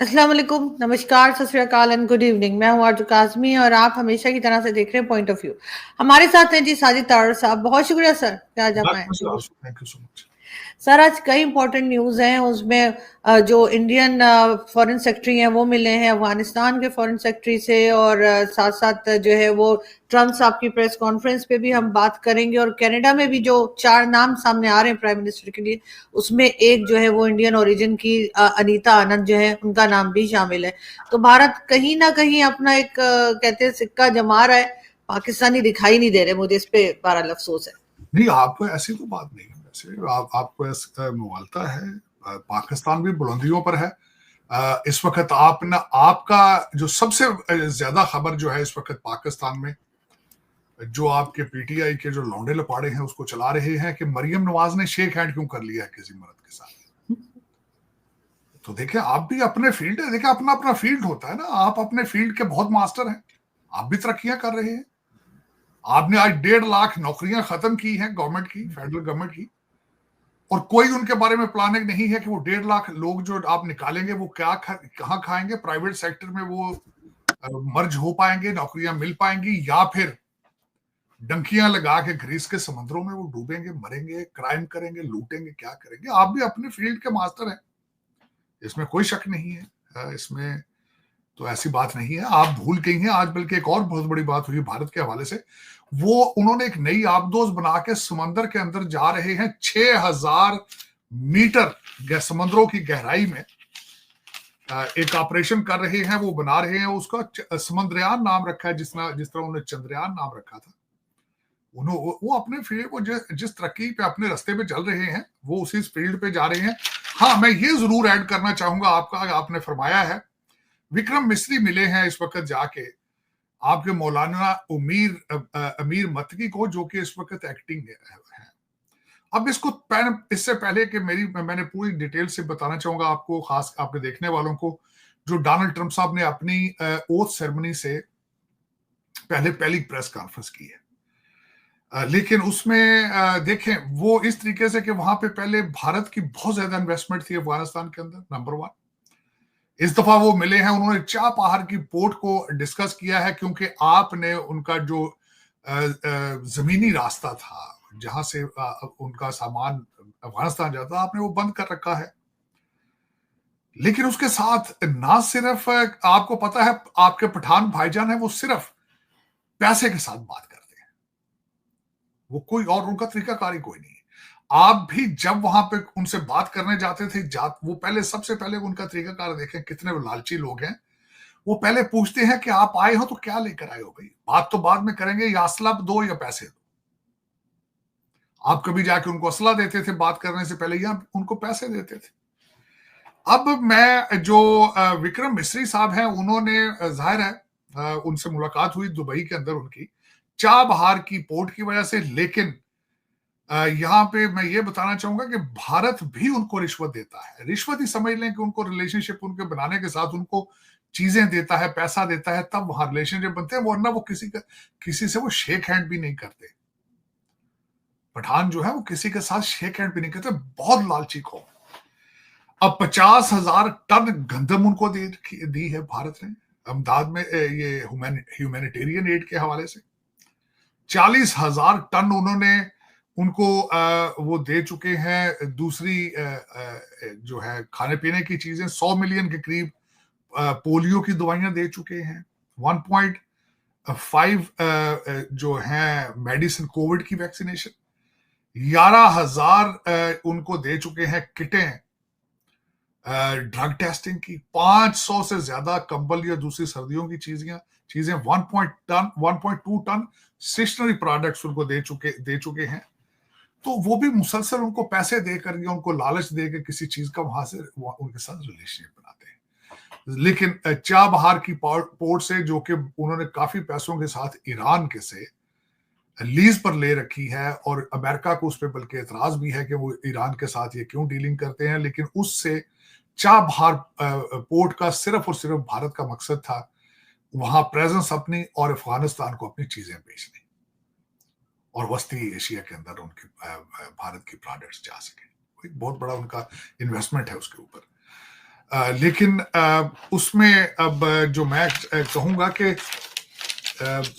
السلام علیکم، نمسکار، ست شری اکال اینڈ گڈ ایوننگ. میں ہوں آرزو کاظمی اور آپ ہمیشہ کی طرح سے دیکھ رہے ہیں پوائنٹ آف ویو. ہمارے ساتھ ہیں جی ساجد تارڑ صاحب. بہت شکریہ سر کہ آج آپ آئے. تھینک یو سو مچ. سر آج کئی امپورٹنٹ نیوز ہیں. اس میں جو انڈین فورن سیکرٹری ہیں وہ ملے ہیں افغانستان کے فورن سیکرٹری سے، اور ساتھ ساتھ جو ہے وہ ٹرمپ صاحب کی پریس کانفرنس پہ بھی ہم بات کریں گے. اور کینیڈا میں بھی جو 4 نام سامنے آ رہے ہیں پرائم منسٹر کے لیے، اس میں ایک جو ہے وہ انڈین اوریجن کی انیتا آنند جو ہے، ان کا نام بھی شامل ہے. تو بھارت کہیں نہ کہیں اپنا ایک کہتے ہیں سکہ جما رہا ہے. پاکستانی دکھائی نہیں دے رہے. مجھے اس پہ بہرحال افسوس ہے. نہیں، آپ کو ایسی تو بات نہیں ہے. ویسے آپ کو مغالطہ ہے. پاکستان بھی بلندیوں پر ہے اس وقت. آپ کا جو سب سے زیادہ خبر جو ہے اس وقت پاکستان میں، جو آپ کے پی ٹی آئی کے جو لونڈے لپاڑے ہیں اس کو چلا رہے ہیں کہ مریم نواز نے شیک ہینڈ کیوں کر لیا ہے کسی مرد کے ساتھ. تو دیکھیں، آپ بھی اپنے فیلڈ ہے. دیکھیں، اپنا اپنا فیلڈ ہوتا ہے نا. آپ اپنے فیلڈ کے بہت ماسٹر ہیں. آپ بھی ترقیاں کر رہے ہیں. آپ نے آج 1.5 لاکھ نوکریاں ختم کی ہیں گورنمنٹ کی، فیڈرل گورنمنٹ کی، اور کوئی ان کے بارے میں پلاننگ نہیں ہے کہ وہ 1.5 لاکھ لوگ جو آپ نکالیں گے وہ کہاں کھائیں گے. پرائیویٹ سیکٹر میں وہ مرج ہو پائیں گے، نوکریاں مل پائیں گی، یا پھر ڈنکیاں لگا کے گریس کے سمندروں میں وہ ڈوبیں گے، مریں گے، کرائم کریں گے، لوٹیں گے، کیا کریں گے. آپ بھی اپنے فیلڈ کے ماسٹر ہیں، اس میں کوئی شک نہیں ہے. اس میں تو ایسی بات نہیں ہے. آپ بھول گئی ہیں. آج بلکہ ایک اور بہت بڑی بات ہوئی بھارت کے حوالے سے. انہوں نے ایک نئی آبدوز بنا کے سمندر کے اندر جا رہے ہیں. 6000 میٹر سمندروں کی گہرائی میں ایک آپریشن کر رہے ہیں. وہ بنا رہے ہیں، اس کا سمندریان نام رکھا ہے، جس طرح انہوں نے چندریان نام رکھا تھا. وہ اپنے فیلڈ کو جس ترقی پہ اپنے رستے پہ چل رہے ہیں وہ اسی فیلڈ پہ جا رہے ہیں. ہاں، میں یہ ضرور ایڈ کرنا چاہوں گا. آپ نے فرمایا ہے وکرم مصری ملے ہیں اس وقت جا کے آپ کے مولانا امیر متقی کو، جو کہ اس وقت ایکٹنگ ہے. اب اس سے پہلے کہ میں نے پوری ڈیٹیل سے بتانا چاہوں گا آپ کو، خاص آپ کے دیکھنے والوں کو، جو ڈونلڈ ٹرمپ صاحب نے اپنی اوتھ سیرمنی سے پہلی پریس کانفرنس کی ہے. لیکن اس میں دیکھیں وہ اس طریقے سے کہ وہاں پہ پہلے بھارت کی بہت زیادہ انویسٹمنٹ تھی افغانستان کے اندر، نمبر 1. اس دفعہ وہ ملے ہیں، انہوں نے چابہار کی پورٹ کو ڈسکس کیا ہے، کیونکہ آپ نے ان کا جو زمینی راستہ تھا جہاں سے ان کا سامان افغانستان جاتا، آپ نے وہ بند کر رکھا ہے. لیکن اس کے ساتھ نہ صرف آپ کو پتا ہے آپ کے پٹھان بھائی جان ہیں، وہ صرف پیسے کے ساتھ بات کرتے ہیں. وہ کوئی اور ان کا طریقہ کاری کوئی نہیں. آپ بھی جب وہاں پہ ان سے بات کرنے جاتے تھے، وہ سب سے پہلے ان کا طریقہ کار دیکھیں کتنے لالچی لوگ ہیں. وہ پہلے پوچھتے ہیں کہ آپ آئے ہو تو کیا لے کر آئے ہو بھائی. بات تو بعد میں کریں گے، یا اسلحہ دو یا پیسے دو. آپ کبھی جا کے ان کو اسلحہ دیتے تھے بات کرنے سے پہلے، یا ان کو پیسے دیتے تھے. اب میں جو وکرم مصری صاحب ہیں، انہوں نے ظاہر ہے ان سے ملاقات ہوئی دبئی کے اندر ان کی چابہار کی پورٹ کی وجہ سے. لیکن یہاں پہ میں یہ بتانا چاہوں گا کہ بھارت بھی ان کو رشوت دیتا ہے. رشوت ہی سمجھ لیں کہ ان کو ریلیشن شپ ان کے بنانے کے ساتھ ان کو چیزیں دیتا ہے، پیسہ دیتا ہے، تب وہاں ریلیشن شپ بنتے ہیں. ورنہ وہ کسی سے وہ شیک ہینڈ بھی نہیں کرتے. پٹھان جو ہے وہ کسی کے ساتھ شیک ہینڈ بھی نہیں کرتے. بہت لالچی قوم. اب 50,000 ٹن گندم ان کو دی ہے بھارت نے امداد میں، یہ ہیومینیٹیرین ایڈ کے حوالے سے. 40,000 ٹن انہوں نے ان کو وہ دے چکے ہیں. دوسری جو ہے کھانے پینے کی چیزیں 100 ملین کے قریب پولیو کی دوائیاں دے چکے ہیں. 1.5 جو ہیں میڈیسن کووڈ کی ویکسینیشن. 11,000 ان کو دے چکے ہیں کٹیں ڈرگ ٹیسٹنگ کی. 500 سے زیادہ کمبل یا دوسری سردیوں کی چیزیں 1.2 ٹن اسٹیشنری پروڈکٹس ان کو دے چکے ہیں. تو وہ بھی مسلسل ان کو پیسے دے کر یا ان کو لالچ دے کے کسی چیز کا وہاں سے ان کے ساتھ ریلیشن بناتے ہیں. لیکن چابہار کی پورٹ سے، جو کہ انہوں نے کافی پیسوں کے ساتھ ایران کے سے لیز پر لے رکھی ہے، اور امریکہ کو اس پہ بلکہ اعتراض بھی ہے کہ وہ ایران کے ساتھ یہ کیوں ڈیلنگ کرتے ہیں. لیکن اس سے چابہار پورٹ کا صرف اور صرف بھارت کا مقصد تھا وہاں پریزنس اپنی اور افغانستان کو اپنی چیزیں بیچنی، اور وسطی ایشیا کے اندر ان کے بھارت کی پروڈکٹس جا سکیں. ایک بہت بڑا ان کا انویسٹمنٹ ہے اس کے اوپر. لیکن اس میں اب جو میں کہوں گا کہ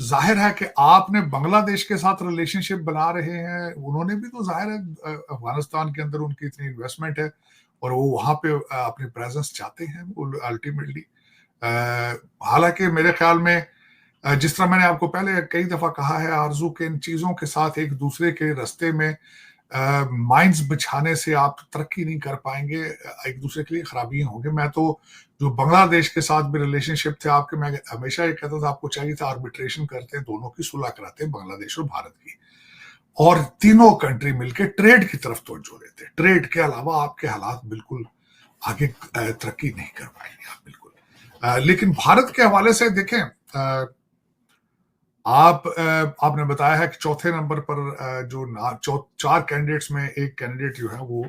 ظاہر ہے کہ آپ نے بنگلہ دیش کے ساتھ ریلیشن شپ بنا رہے ہیں، انہوں نے بھی تو ظاہر ہے افغانستان کے اندر ان کی اتنی انویسٹمنٹ ہے اور وہ وہاں پہ اپنی پریزنس چاہتے ہیں وہ الٹیمیٹلی. حالانکہ میرے خیال میں جس طرح میں نے آپ کو پہلے کئی دفعہ کہا ہے آرزو کہ ان چیزوں کے ساتھ ایک دوسرے کے رستے میں مائنز بچھانے سے آپ ترقی نہیں کر پائیں گے، ایک دوسرے کے لیے خرابیاں ہوں گے. میں تو جو بنگلہ دیش کے ساتھ بھی ریلیشن شپ تھے آپ کے، میں ہمیشہ یہ کہتا تھا آپ کو چاہیے تھا آربیٹریشن کرتے، دونوں کی صلح کراتے، بنگلہ دیش اور بھارت کی، اور تینوں کنٹری مل کے ٹریڈ کی طرف توجہ دیتے. ٹریڈ کے علاوہ آپ کے حالات بالکل آگے ترقی نہیں کر پائیں گے آپ بالکل. لیکن بھارت کے حوالے سے دیکھیں، آپ نے بتایا ہے کہ چوتھے نمبر پر جو 4 کینڈیڈیٹس میں ایک کینڈیڈیٹ جو ہے وہ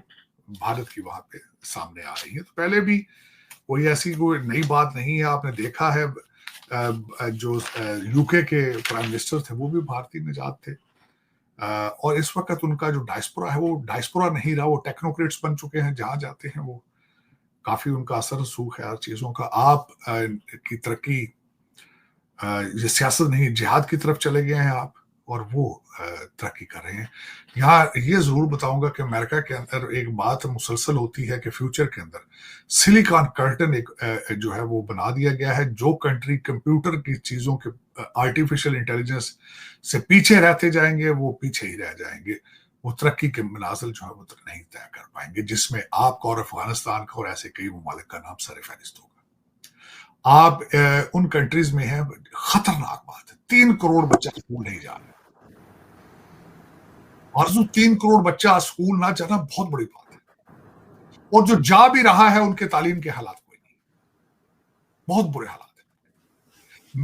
بھارت کی وہاں پہ سامنے آ رہی ہے. تو پہلے بھی کوئی ایسی کوئی نئی بات نہیں ہے. آپ نے دیکھا ہے جو یو کے پرائم منسٹر تھے وہ بھی بھارتی نژاد تھے، اور اس وقت ان کا جو ڈائسپورا ہے وہ ڈائسپورا نہیں رہا، وہ ٹیکنوکریٹس بن چکے ہیں. جہاں جاتے ہیں وہ کافی ان کا اثر رسوخ ہے ہر چیزوں کا. آپ کی ترقی یہ سیاست نہیں جہاد کی طرف چلے گئے ہیں آپ، اور وہ ترقی کر رہے ہیں. یہاں یہ ضرور بتاؤں گا کہ امریکہ کے اندر ایک بات مسلسل ہوتی ہے کہ فیوچر کے اندر سلیکان کرٹن ایک جو ہے وہ بنا دیا گیا ہے. جو کنٹری کمپیوٹر کی چیزوں کے آرٹیفیشل انٹیلیجنس سے پیچھے رہتے جائیں گے وہ پیچھے ہی رہ جائیں گے، وہ ترقی کے منازل جو ہے وہ نہیں طے کر پائیں گے، جس میں آپ کا اور افغانستان کا اور ایسے کئی ممالک کا نام سر فہرست ہوگا. آپ ان کنٹریز میں ہیں، خطرناک بات ہے، 3 کروڑ بچہ اسکول نہیں جا رہا. آرزو 3 کروڑ بچہ اسکول نہ جانا بہت بڑی بات ہے، اور جو جا بھی رہا ہے ان کے تعلیم کے حالات کوئی نہیں، بہت برے حالات ہیں.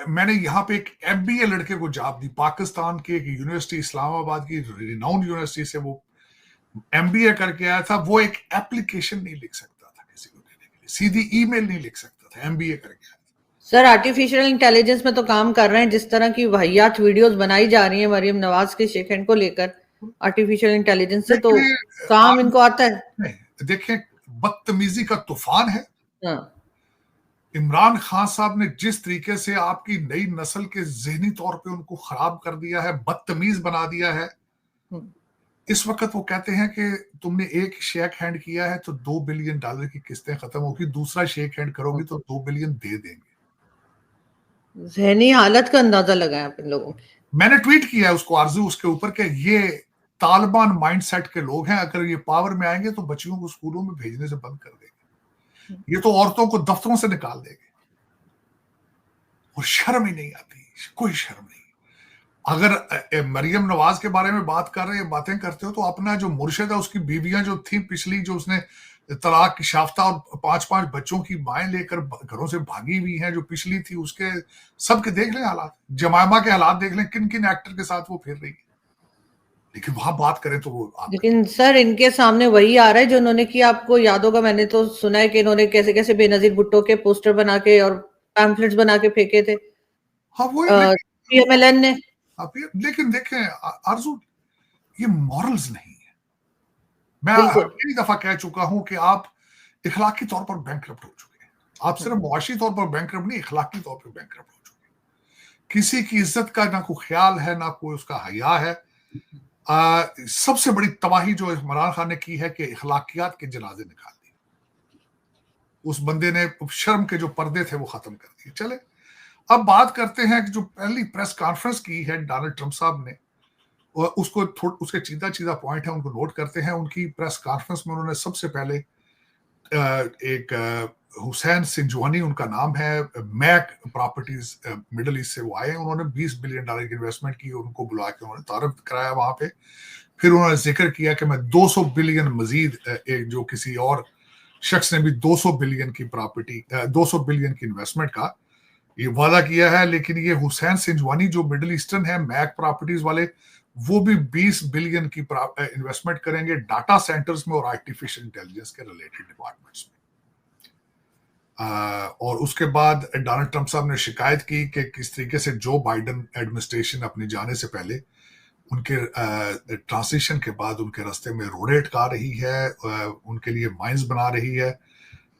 میں نے یہاں پہ ایک MBA لڑکے کو جاب دی، پاکستان کی ایک یونیورسٹی اسلام آباد کی ریناؤنڈ یونیورسٹی سے وہ MBA کر کے آیا تھا. وہ ایک ایپلیکیشن نہیں لکھ سکتا تھا کسی کو دینے کے لیے، سیدھی ای میل نہیں لکھ سکتا تھا، MBA کر کے آیا. سر آرٹیفیشل انٹیلیجنس میں تو کام کر رہے ہیں، جس طرح کی واہیات ویڈیوز بنائی جا رہی ہیں مریم نواز کے شیک ہینڈ کو لے کر آرٹیفیشل انٹیلیجنس سے، تو کام ان کو آتا ہے. دیکھیں بدتمیزی کا طوفان ہے. ہاں، عمران خان صاحب نے جس طریقے سے آپ کی نئی نسل کے ذہنی طور پہ ان کو خراب کر دیا ہے، بدتمیز بنا دیا ہے. اس وقت وہ کہتے ہیں کہ تم نے ایک شیک ہینڈ کیا ہے تو $2 بلین کی قسطیں ختم ہوگی، دوسرا شیک ہینڈ کرو گی تو $2 بلین دے دیں گے. ذہنی حالت کا اندازہ لگائیں آپ ان لوگوں کی. میں نے ٹویٹ کیا ہے اس کو آرزو اس کے اوپر کہ یہ طالبان مائنڈ سیٹ کے لوگ ہیں، اگر یہ پاور میں آئیں گے تو بچیوں کو اسکولوں میں بھیجنے سے بند کر دیں گے، یہ تو عورتوں کو دفتروں سے نکال دیں گے. اور شرم ہی نہیں آتی، کوئی شرم نہیں. اگر مریم نواز کے بارے میں بات کر رہے باتیں کرتے ہو تو اپنا جو مرشد ہے اس کی بیویاں جو تھیں پچھلی، جو اس نے طلاق کی یافتہ اور 5 بچوں کی مائیں لے کر گھروں سے بھاگی ہوئی ہیں، جو پچھلی تھی، اس کے سب کے دیکھ لیں حالات. جمائمہ کے حالات دیکھ لیں، کن کن ایکٹر کے ساتھ وہ پھر رہی ہے. لیکن وہاں بات کریں تو وہ آپ لیکن سر ان کے سامنے وہی آ رہا ہے جو انہوں نے کیا. آپ کو یاد ہوگا، میں نے تو سنا ہے کہ انہوں نے کیسے کیسے بے نظیر بھٹو کے پوسٹر بنا کے اور پیمفلٹس بنا کے پھینکے تھے ہاں وہ PMLN نے. لیکن دیکھیں آرزو، یہ مورلز نہیں ہے. میں بالکل کئی دفعہ کہہ چکا ہوں کہ آپ اخلاقی طور پر بینکرپٹ ہو چکے ہیں. آپ صرف معاشی طور پر بینکرپٹ نہیں، اخلاقی طور پر بینکرپٹ ہو چکے ہیں. کسی کی عزت کا نہ کوئی خیال ہے، نہ کوئی اس کا حیا ہے. سب سے بڑی تباہی جو عمران خان نے کی ہے کہ اخلاقیات کے جنازے نکال دیے. اس بندے نے شرم کے جو پردے تھے وہ ختم کر دیے. چلے اب بات کرتے ہیں کہ جو پہلی پریس کانفرنس کی ہے ڈونلڈ ٹرمپ صاحب نے، اس کو اس کے چیدہ پوائنٹ ہے ان کو نوٹ کرتے ہیں. ان کی پریس کانفرنس میں انہوں نے سب سے پہلے ایک حسین سنجوانی ان کا نام ہے، میک پراپرٹیز مڈل ایسٹ سے وہ آئے ہیں. انہوں نے $20 بلین کی انویسٹمنٹ کی، ان کو بلا کے انہوں نے تعارف کرایا وہاں پہ. پھر انہوں نے ذکر کیا کہ میں 200 بلین مزید جو کسی اور شخص نے بھی 200 بلین کی پراپرٹی 200 بلین کی انویسٹمنٹ کا یہ وعدہ کیا ہے. لیکن یہ حسین سنجوانی جو مڈل ایسٹرن ہے، میک پراپرٹیز والے، وہ بھی 20 بلین کی انویسٹمنٹ کریں گے ڈاٹا سینٹرز میں اور آرٹیفیشل انٹیلیجنس کے ریلیٹڈ ڈپارٹمنٹس میں. اور اس کے بعد ڈونلڈ ٹرمپ صاحب نے شکایت کی کہ کس طریقے سے جو بائیڈن ایڈمنسٹریشن اپنے جانے سے پہلے ان کے ٹرانزیشن کے بعد ان کے راستے میں روڈیں اٹکا رہی ہے، ان کے لیے مائنز بنا رہی ہے.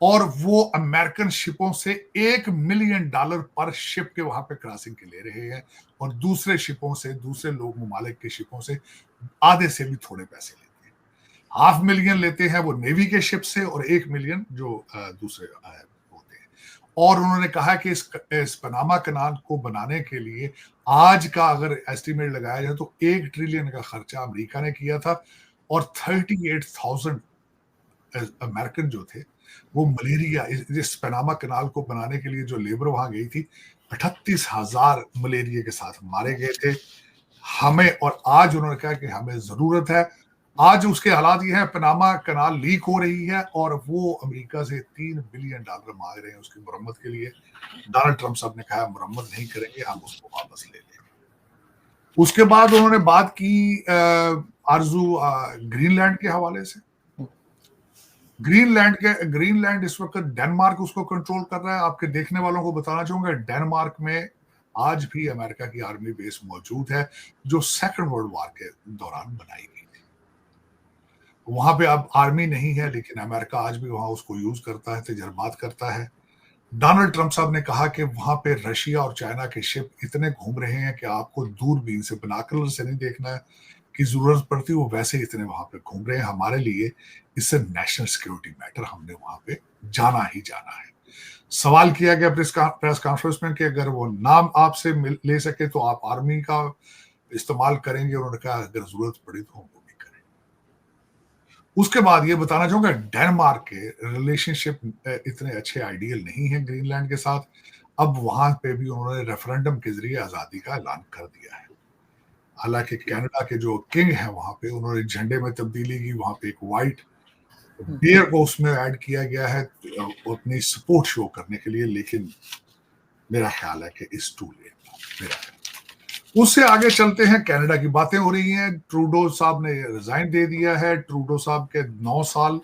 اور وہ امریکن شپوں سے $1 ملین پر شپ کے وہاں پہ کراسنگ کے لے رہے ہیں، اور دوسرے شپوں سے، دوسرے لوگ ممالک کے شپوں سے آدھے سے بھی تھوڑے پیسے لیتے ہیں. $500,000 لیتے ہیں وہ نیوی کے شپ سے، اور $1 ملین جو دوسرے ہوتے ہیں. اور انہوں نے کہا کہ اس پاناما کنال کو بنانے کے لیے آج کا اگر ایسٹیمیٹ لگایا جائے تو $1 ٹریلین کا خرچہ امریکہ نے کیا تھا، اور 38,000 امریکن جو تھے وہ ملیریا، اس پاناما کنال کو بنانے کے لیے جو لیبر وہاں گئی تھی، 38,000 ملیریا کے ساتھ مارے گئے تھے. ہمیں، اور آج انہوں نے کہا کہ ہمیں ضرورت ہے. آج اس کے حالات یہ ہیں، پاناما کنال لیک ہو رہی ہے اور وہ امریکہ سے $3 بلین مانگ رہے ہیں اس کی مرمت کے لیے. ڈونلڈ ٹرمپ صاحب نے کہا مرمت نہیں کریں گے، ہم اس کو واپس لے لیں گے. اس کے بعد انہوں نے بات کی آرزو گرین لینڈ کے حوالے سے. گرین لینڈ اس وقت ڈنمارک اس کو کنٹرول کر رہا ہے. آپ کے دیکھنے والوں کو بتانا چاہوں گا، ڈنمارک میں آج بھی امریکہ کی آرمی بیس موجود ہے جو سیکنڈ ورلڈ وار کے دوران بنائی گئی تھی. وہاں پہ اب آرمی نہیں ہے، لیکن امریکہ آج بھی وہاں اس کو یوز کرتا ہے، تجربات کرتا ہے. ڈونلڈ ٹرمپ صاحب نے کہا کہ وہاں پہ رشیا اور چائنا کے شپ اتنے گھوم رہے ہیں کہ آپ کو دوربین سے، بناکلر سے نہیں دیکھنا ہے کی ضرورت پڑتی، وہ ویسے اتنے وہاں پہ گھوم رہے ہیں. ہمارے لیے اس سے نیشنل سیکیورٹی میٹر، ہم نے وہاں پہ جانا ہی جانا ہے. سوال کیا گیا پریس کانفرنس میں کہ اگر وہ نام آپ سے لے سکے تو آپ آرمی کا استعمال کریں گے. انہوں نے کہا اگر ضرورت پڑی تو ہم وہ بھی کریں. اس کے بعد یہ بتانا چاہوں گا، ڈنمارک کے ریلیشن شپ اتنے اچھے آئیڈیل نہیں ہیں گرین لینڈ کے ساتھ. اب وہاں پہ بھی انہوں نے ریفرنڈم کے ذریعے آزادی کا اعلان کر دیا ہے. حالانکہ کینیڈا کے جو کنگ ہیں وہاں پہ، انہوں نے جھنڈے میں تبدیلی کی، وہاں پہ ایک وائٹ بیئر کو اس میں ایڈ کیا گیا ہے اپنی سپورٹ شو کرنے کے لیے. لیکن میرا خیال ہے کہ اس ٹو لیٹ. اس سے آگے چلتے ہیں، کینیڈا کی باتیں ہو رہی ہیں. ٹروڈو صاحب نے ریزائن دے دیا ہے. ٹروڈو صاحب کے 9 سال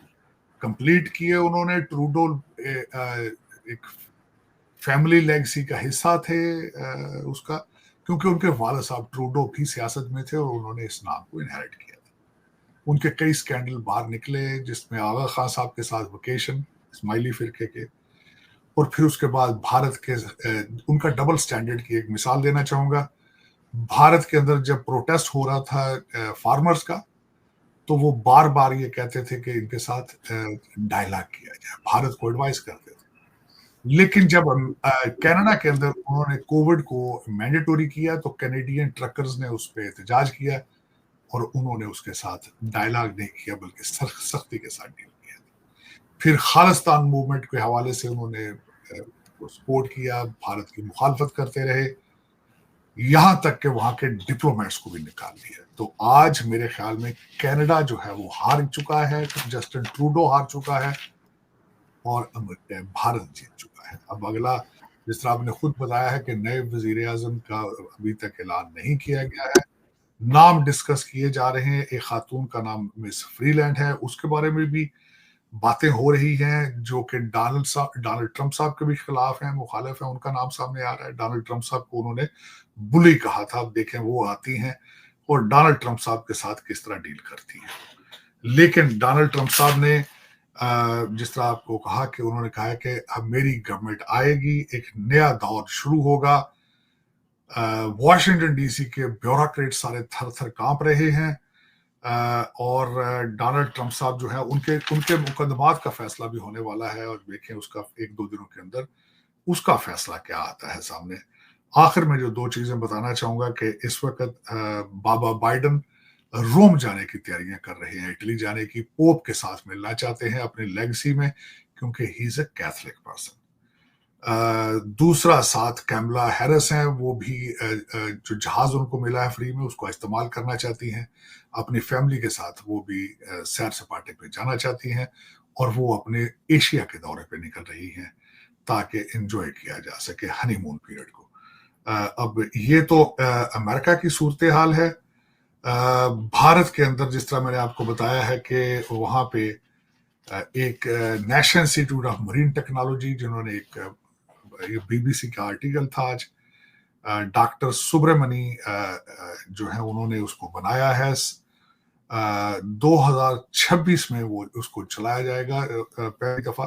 کمپلیٹ کیے انہوں نے. ٹروڈو ایک فیملی لیگسی کا حصہ تھے اس کا، کیونکہ ان کے والد صاحب ٹروڈو بھی سیاست میں تھے اور انہوں نے اس نام کو انہیرٹ کیا تھا. ان کے کئی سکینڈل باہر نکلے، جس میں آغا خان صاحب کے ساتھ ویکیشن، اسماعیلی فرقے کے، اور پھر اس کے بعد بھارت کے ان کا ڈبل سٹینڈرڈ کی ایک مثال دینا چاہوں گا. بھارت کے اندر جب پروٹیسٹ ہو رہا تھا فارمرز کا، تو وہ بار بار یہ کہتے تھے کہ ان کے ساتھ ڈائلاگ کیا جائے، بھارت کو ایڈوائز کرتے تھے. لیکن جب کینیڈا کے اندر انہوں نے کووڈ کو مینڈیٹوری کیا تو کینیڈین ٹرکرز نے اس پہ احتجاج کیا، اور انہوں نے اس کے ساتھ ڈائلاگ نہیں کیا بلکہ سختی کے ساتھ ڈیل کیا. پھر خالستان موومنٹ کے حوالے سے انہوں نے سپورٹ کیا، بھارت کی مخالفت کرتے رہے، یہاں تک کہ وہاں کے ڈپلومیٹس کو بھی نکال دیا. تو آج میرے خیال میں کینیڈا جو ہے وہ ہار چکا ہے، جسٹن ٹروڈو ہار چکا ہے، اور بھارت جیت چکا ہے. اب اگلا، جس طرح آپ نے خود بتایا ہے کہ نئے وزیر اعظم کا ابھی تک اعلان نہیں کیا گیا ہے، نام ڈسکس کیے جا رہے ہیں. ایک خاتون کا نام مس فری لینڈ ہے، اس کے بارے میں بھی باتیں ہو رہی ہیں، جو کہ ڈونلڈ ٹرمپ صاحب کے بھی خلاف ہیں، مخالف ہیں. ان کا نام سامنے آ رہا ہے. ڈونلڈ ٹرمپ صاحب کو انہوں نے بلی کہا تھا. اب دیکھیں وہ آتی ہیں اور ڈونلڈ ٹرمپ صاحب کے ساتھ کس طرح ڈیل کرتی ہیں. لیکن ڈونلڈ ٹرمپ صاحب نے جس طرح آپ کو کہا کہ انہوں نے کہا کہ اب میری گورنمنٹ آئے گی، ایک نیا دور شروع ہوگا. واشنگٹن ڈی سی کے بیوروکریٹ سارے تھر تھر کانپ رہے ہیں، اور ڈونلڈ ٹرمپ صاحب جو ہے ان کے مقدمات کا فیصلہ بھی ہونے والا ہے، اور دیکھیں اس کا 1-2 دنوں کے اندر اس کا فیصلہ کیا آتا ہے سامنے. آخر میں جو 2 چیزیں بتانا چاہوں گا کہ اس وقت بابا بائیڈن روم جانے کی تیاریاں کر رہے ہیں، اٹلی جانے کی، پوپ کے ساتھ ملنا چاہتے ہیں اپنی لیگسی میں، کیونکہ ہی از اے کیتھولک پرسن. دوسرا ساتھ کیملا ہیرس ہیں، وہ بھی جو جہاز ان کو ملا ہے فری میں اس کو استعمال کرنا چاہتی ہیں. اپنی فیملی کے ساتھ وہ بھی سیر سپاٹے پہ جانا چاہتی ہیں، اور وہ اپنے ایشیا کے دورے پہ نکل رہی ہیں تاکہ انجوائے کیا جا سکے ہنی مون پیریڈ کو. اب یہ تو امریکہ کی صورتحال ہے. بھارت کے اندر جس طرح میں نے آپ کو بتایا ہے کہ وہاں پہ ایک national institute of Marine technology, جنہوں نے ایک بی بی سی کا آرٹیکل تھا آج، ڈاکٹر سبرمنی جو ہے انہوں نے اس کو بنایا ہے. 2026 میں وہ اس کو چلایا جائے گا پہلی دفعہ.